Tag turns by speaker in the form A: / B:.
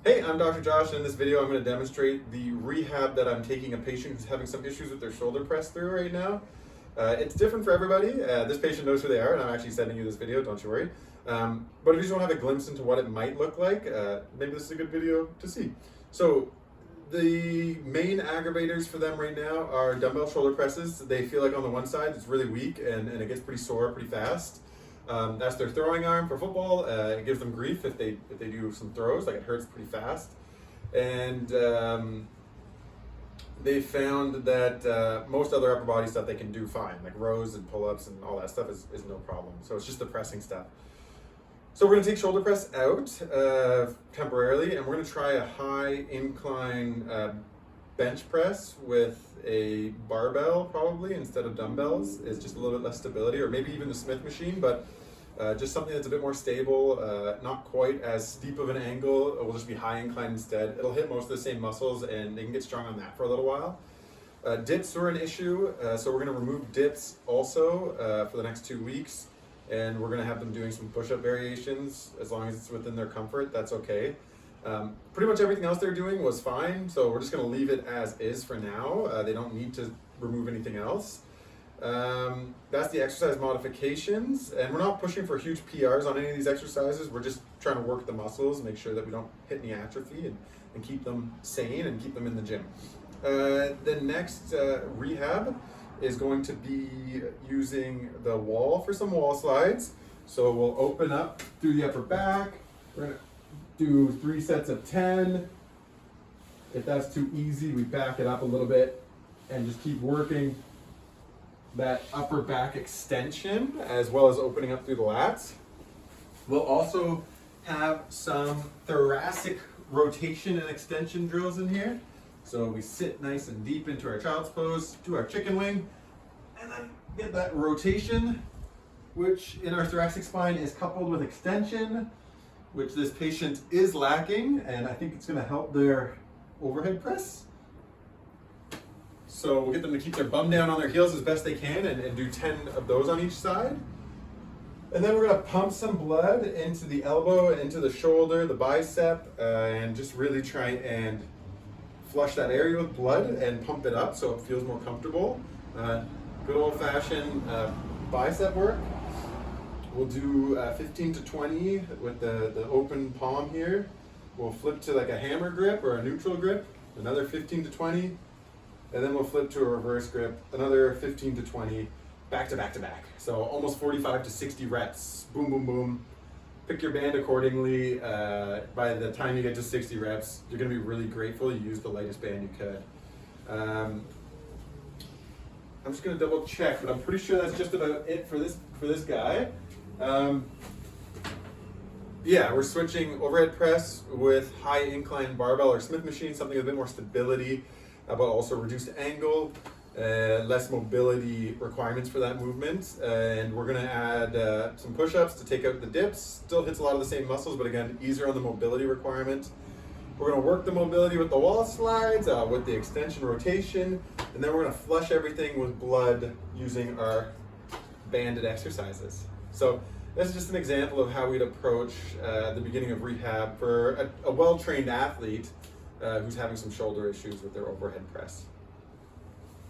A: Hey, I'm Dr. Josh, and in this video I'm going to demonstrate the rehab that I'm taking a patient who's having some issues with their shoulder press through right now. It's different for everybody. This patient knows who they are, and I'm actually sending you this video, don't you worry. But if you just want to have a glimpse into what it might look like, maybe this is a good video to see. So the main aggravators for them right now are dumbbell shoulder presses. They feel like on the one side it's really weak and it gets pretty sore pretty fast. That's their throwing arm for football. It gives them grief if they do some throws, like it hurts pretty fast. And they found that most other upper body stuff they can do fine, like rows and pull-ups and all that stuff is no problem. So it's just the pressing stuff. So we're gonna take shoulder press out temporarily, and we're gonna try a high incline bench press with a barbell probably instead of dumbbells. It's just a little bit less stability, or maybe even the Smith machine, but just something that's a bit more stable, not quite as steep of an angle. It will just be high incline instead. It'll hit most of the same muscles and they can get strong on that for a little while. Dips are an issue, so we're gonna remove dips also for the next 2 weeks, and we're gonna have them doing some push-up variations. As long as it's within their comfort, that's okay. Pretty much everything else they're doing was fine, so we're just going to leave it as is for now. They don't need to remove anything else. That's the exercise modifications, and we're not pushing for huge PRs on any of these exercises. We're just trying to work the muscles, make sure that we don't hit any atrophy, and keep them sane and keep them in the gym. The next rehab is going to be using the wall for some wall slides. So we'll open up through the upper back. We're going to do 3 sets of 10. If that's too easy, we back it up a little bit and just keep working that upper back extension as well as opening up through the lats. We'll also have some thoracic rotation and extension drills in here. So we sit nice and deep into our child's pose, do our chicken wing, and then get that rotation, which in our thoracic spine is coupled with extension, which this patient is lacking, and I think it's going to help their overhead press. So we'll get them to keep their bum down on their heels as best they can and do 10 of those on each side. And then we're going to pump some blood into the elbow, into the shoulder, the bicep, and just really try and flush that area with blood and pump it up so it feels more comfortable. Good old-fashioned bicep work. We'll do 15 to 20 with the open palm here. We'll flip to like a hammer grip or a neutral grip, another 15 to 20, and then we'll flip to a reverse grip, another 15 to 20, back to back to back. So almost 45 to 60 reps, boom, boom, boom. Pick your band accordingly. By the time you get to 60 reps, you're gonna be really grateful you used the lightest band you could. I'm just gonna double check, but I'm pretty sure that's just about it for this guy. Yeah, we're switching overhead press with high incline barbell or Smith machine, something with a bit more stability, but also reduced angle, less mobility requirements for that movement. And we're gonna add some push-ups to take out the dips. Still hits a lot of the same muscles, but again, easier on the mobility requirement. We're gonna work the mobility with the wall slides, with the extension rotation, and then we're gonna flush everything with blood using our banded exercises. So this is just an example of how we'd approach the beginning of rehab for a well-trained athlete who's having some shoulder issues with their overhead press.